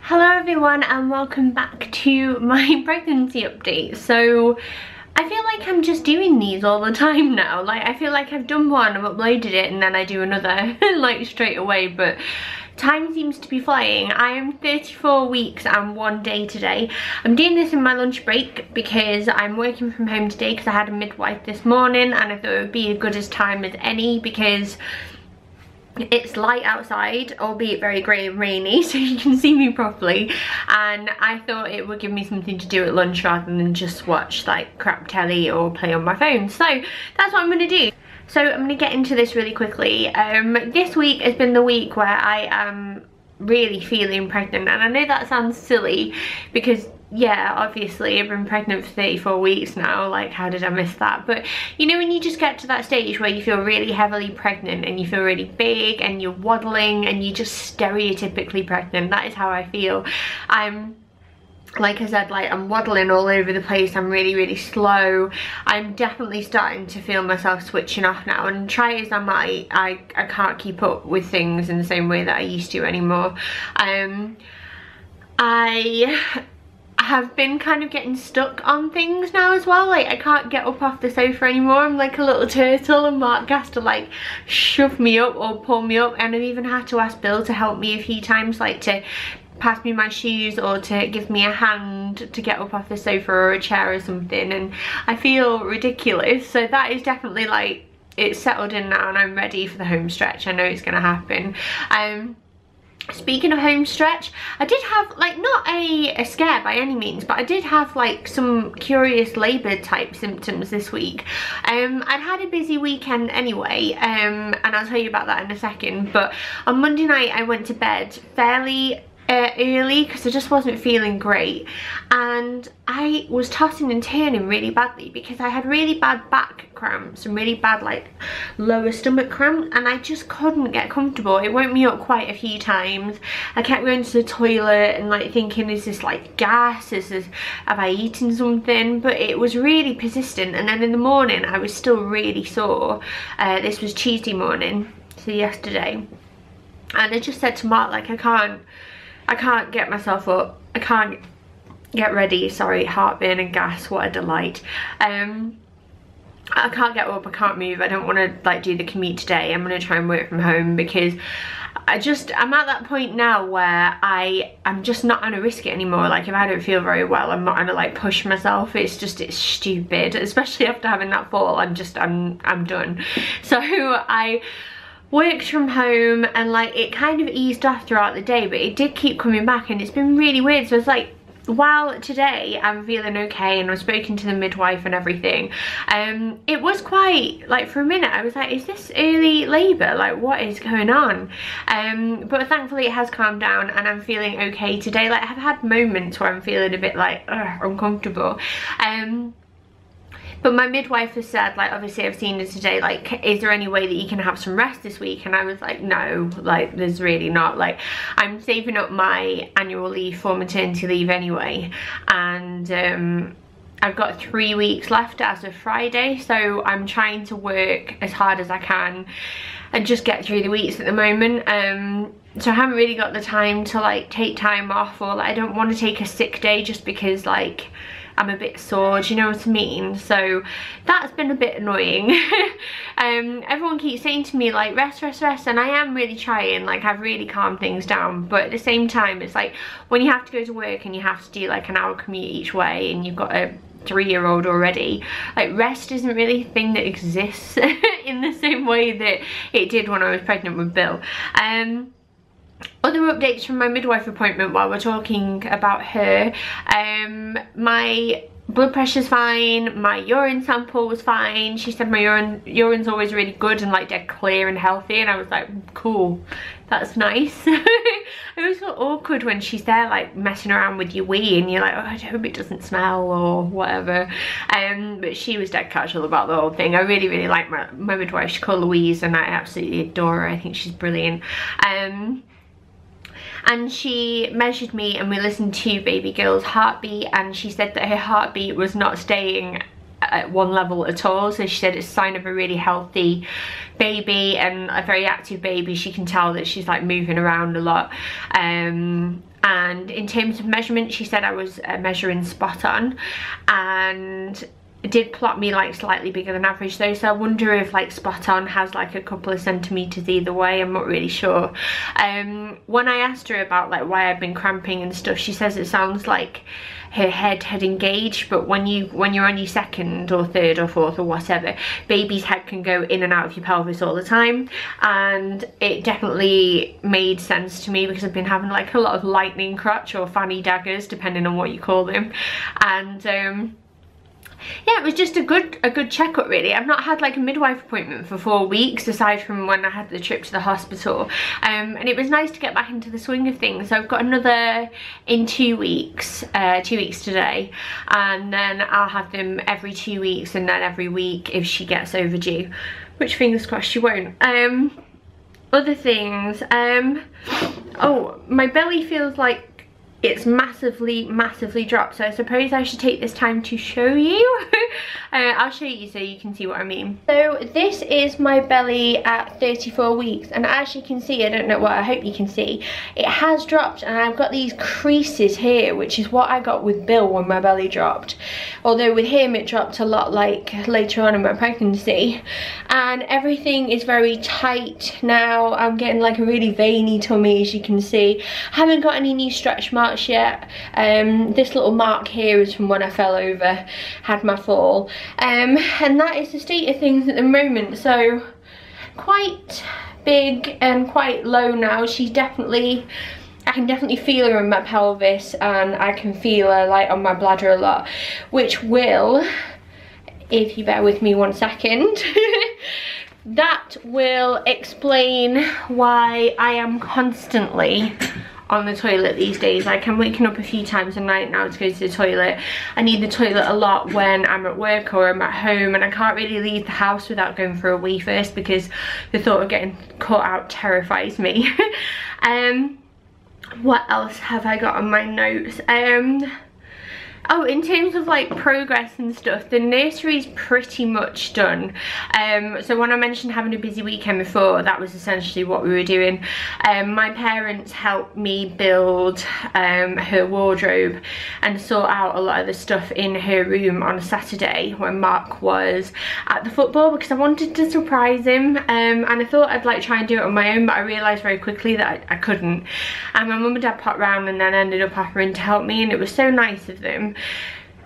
Hello everyone and welcome back to my pregnancy update. So I feel like I'm just doing these all the time now. Like I feel like I've done one, I've uploaded it and then I do another like straight away, but time seems to be flying. I am 34 weeks and 1 day today. I'm doing this in my lunch break because I'm working from home today because I had a midwife this morning and I thought it would be as good as time as any because it's light outside, albeit very grey and rainy, so you can see me properly, and I thought it would give me something to do at lunch rather than just watch like crap telly or play on my phone. So that's what I'm going to do. So I'm going to get into this really quickly. This week has been the week where I am really feeling pregnant, and I know that sounds silly because yeah, obviously I've been pregnant for 34 weeks now, like how did I miss that? But you know when you just get to that stage where you feel really heavily pregnant and you feel really big and you're waddling and you're just stereotypically pregnant, that is how I feel. Like I said, like I'm waddling all over the place, I'm really slow. I'm definitely starting to feel myself switching off now, and try as I might, I can't keep up with things in the same way that I used to anymore. I have been kind of getting stuck on things now as well. Like I can't get up off the sofa anymore. I'm like a little turtle and Mark has to like shove me up or pull me up, and I've even had to ask Bill to help me a few times, like to pass me my shoes or to give me a hand to get up off the sofa or a chair or something, and I feel ridiculous. So that is definitely like, it's settled in now and I'm ready for the home stretch. I know it's gonna happen. Speaking of home stretch, I did have like not a scare by any means, but I did have like some curious labour type symptoms this week. I'd had a busy weekend anyway, and I'll tell you about that in a second, but on Monday night I went to bed fairly early because I just wasn't feeling great, and I was tossing and turning really badly because I had really bad back cramps and really bad like lower stomach cramps, and I just couldn't get comfortable. It woke me up quite a few times. I kept going to the toilet and like thinking, is this like gas, have I eaten something? But it was really persistent, and then in the morning I was still really sore. This was Tuesday morning, so yesterday, and I just said to Mark, like I can't get myself up, I can't get ready, sorry, heartburn and gas, what a delight. I can't get up, I can't move, I don't want to like do the commute today. I'm going to try and work from home because I'm at that point now where I'm just not going to risk it anymore. Like if I don't feel very well, I'm not going to like push myself. It's stupid, especially after having that fall. I'm done. So I worked from home and like it kind of eased off throughout the day, but it did keep coming back and it's been really weird. So it's like, while today I'm feeling okay and I've spoken to the midwife and everything, it was quite like, for a minute I was like, is this early labour, like what is going on? But thankfully it has calmed down and I'm feeling okay today. Like I've had moments where I'm feeling a bit like uncomfortable, but my midwife has said, like, obviously I've seen her today, like, is there any way that you can have some rest this week? And I was like, no, like, there's really not. Like, I'm saving up my annual leave for maternity leave anyway. And I've got 3 weeks left as of Friday. So I'm trying to work as hard as I can and just get through the weeks at the moment. So I haven't really got the time to, like, take time off, or, like, I don't want to take a sick day just because, like, I'm a bit sore, do you know what I mean? So that's been a bit annoying. Everyone keeps saying to me like, rest, and I am really trying. Like I've really calmed things down, but at the same time it's like when you have to go to work and you have to do like an hour commute each way and you've got a 3-year-old already, like rest isn't really a thing that exists in the same way that it did when I was pregnant with Bill. Other updates from my midwife appointment while we're talking about her. My blood pressure's fine, my urine sample was fine. She said my urine's always really good and like dead clear and healthy, and I was like, cool, that's nice. I always feel awkward when she's there like messing around with your wee and you're like, oh, I hope it doesn't smell or whatever. But she was dead casual about the whole thing. I really like my midwife. She's called Louise and I absolutely adore her. I think she's brilliant. And she measured me and we listened to baby girl's heartbeat, and she said that her heartbeat was not staying at one level at all. So she said it's a sign of a really healthy baby and a very active baby. She can tell that she's like moving around a lot. And in terms of measurement, she said I was measuring spot on, and did plot me like slightly bigger than average though, so I wonder if like spot on has like a couple of centimeters either way. I'm not really sure. When I asked her about like why I've been cramping and stuff, she says it sounds like her head had engaged, but when you're on your second or third or fourth or whatever, baby's head can go in and out of your pelvis all the time, and it definitely made sense to me because I've been having like a lot of lightning crotch or fanny daggers depending on what you call them. And yeah, it was just a good checkup really. I've not had like a midwife appointment for 4 weeks aside from when I had the trip to the hospital, and it was nice to get back into the swing of things. So I've got another in 2 weeks, 2 weeks today, and then I'll have them every 2 weeks and then every week if she gets overdue, which fingers crossed she won't. Other things, oh, my belly feels like it's massively dropped, so I suppose I should take this time to show you. I'll show you so you can see what I mean. So this is my belly at 34 weeks, and as you can see, I don't know what, I hope you can see, it has dropped, and I've got these creases here, which is what I got with Bill when my belly dropped, although with him it dropped a lot like later on in my pregnancy, and everything is very tight now. I'm getting like a really veiny tummy, as you can see. I haven't got any new stretch marks yet. This little mark here is from when I fell over, had my fall, and that is the state of things at the moment. So quite big and quite low now. She's definitely, I can definitely feel her in my pelvis, and I can feel her like on my bladder a lot, which will, if you bear with me 1 second, that will explain why I am constantly on the toilet these days. Like, I'm waking up a few times a night now to go to the toilet. I need the toilet a lot when I'm at work or I'm at home, and I can't really leave the house without going for a wee first because the thought of getting caught out terrifies me. What else have I got on my notes? Oh, in terms of like progress and stuff, the nursery's pretty much done. So when I mentioned having a busy weekend before, that was essentially what we were doing. My parents helped me build her wardrobe and sort out a lot of the stuff in her room on a Saturday when Mark was at the football, because I wanted to surprise him, and I thought I'd like try and do it on my own, but I realised very quickly that I couldn't. And my mum and dad popped round and then ended up offering to help me, and it was so nice of them.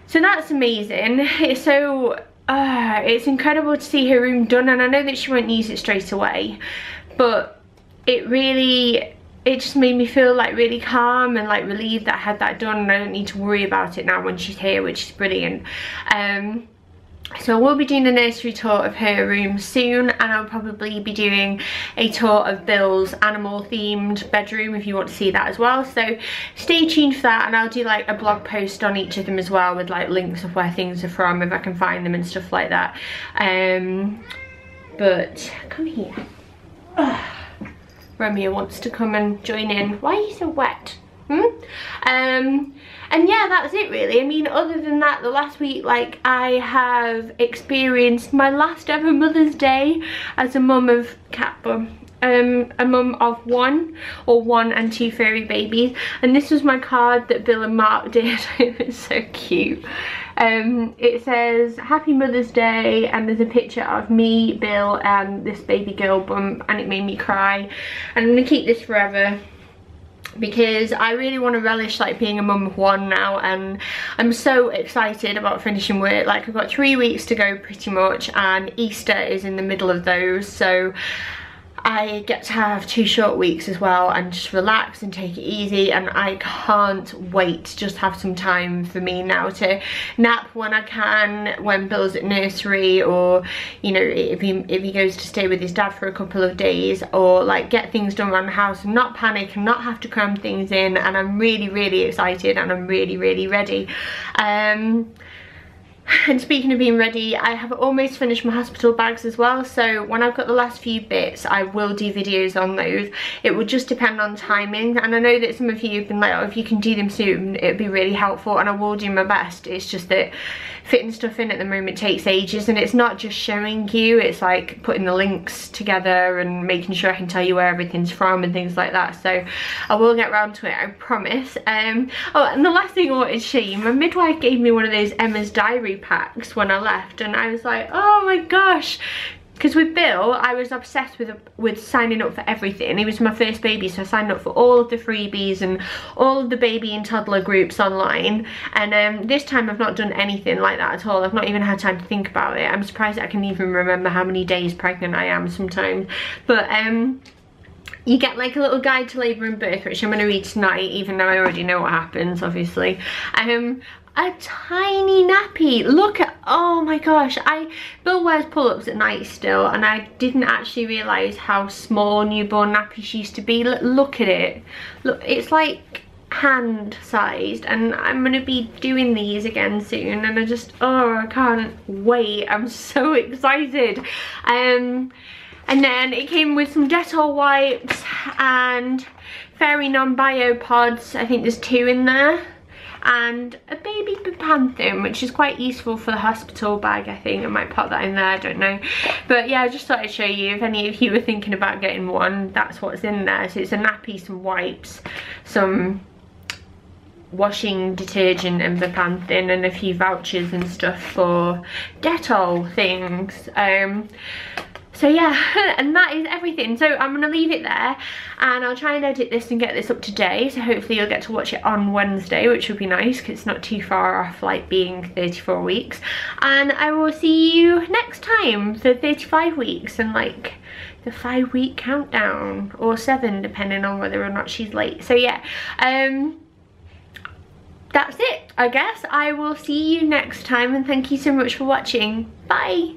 So that's amazing. It's so it's incredible to see her room done, and I know that she won't use it straight away, but it just made me feel like really calm and like relieved that I had that done, and I don't need to worry about it now when she's here, which is brilliant. So we'll be doing a nursery tour of her room soon, and I'll probably be doing a tour of Bill's animal themed bedroom if you want to see that as well. So stay tuned for that, and I'll do like a blog post on each of them as well with like links of where things are from if I can find them and stuff like that. But come here. Romeo wants to come and join in. Why are you so wet? And yeah, that's it really. I mean, other than that, the last week, like, I have experienced my last ever Mother's Day as a mum of a mum of one and two furry babies, and this was my card that Bill and Mark did. It was so cute. It says Happy Mother's Day, and there's a picture of me, Bill, and this baby girl bump, and it made me cry, and I'm gonna keep this forever because I really want to relish like being a mum of one now, and I'm so excited about finishing work. Like, I've got 3 weeks to go pretty much, and Easter is in the middle of those, so I get to have 2 short weeks as well and just relax and take it easy, and I can't wait to just have some time for me now to nap when I can, when Bill's at nursery, or you know, if he goes to stay with his dad for a couple of days, or like get things done around the house and not panic and not have to cram things in. And I'm really excited, and I'm really ready. And speaking of being ready, I have almost finished my hospital bags as well, so when I've got the last few bits I will do videos on those. It will just depend on timing, and I know that some of you have been like, oh, if you can do them soon it'd be really helpful, and I will do my best. It's just that fitting stuff in at the moment takes ages, and it's not just showing you, it's like putting the links together and making sure I can tell you where everything's from and things like that. So I will get around to it, I promise. Oh, and the last thing I wanted to show you, my midwife gave me one of those Emma's Diary packs when I left, and I was like, oh my gosh. Because with Bill, I was obsessed with signing up for everything. He was my first baby, so I signed up for all of the freebies and all of the baby and toddler groups online. And this time I've not done anything like that at all. I've not even had time to think about it. I'm surprised I can even remember how many days pregnant I am sometimes. But you get like a little guide to labour and birth, which I'm going to read tonight, even though I already know what happens, obviously. A tiny nappy. Look at, oh my gosh, Bill wears pull-ups at night still, and I didn't actually realise how small newborn nappies used to be. Look at it. Look, it's like hand sized, and I'm gonna be doing these again soon, and I can't wait. I'm so excited. And then it came with some Dettol wipes and Fairy Non-Bio pods. I think there's 2 in there. And a baby bepanthen, which is quite useful for the hospital bag, I think. I might pop that in there, I don't know. But yeah, I just thought I'd show you, if any of you were thinking about getting one, that's what's in there. So it's a nappy, some wipes, some washing detergent and bepanthen, and a few vouchers and stuff for Dettol things. So yeah, and that is everything. So I'm gonna leave it there, and I'll try and edit this and get this up today, so hopefully you'll get to watch it on Wednesday, which would be nice because it's not too far off like being 34 weeks. And I will see you next time for 35 weeks and like the 5-week countdown, or 7 depending on whether or not she's late. So yeah, that's it, I guess. I will see you next time, and thank you so much for watching. Bye.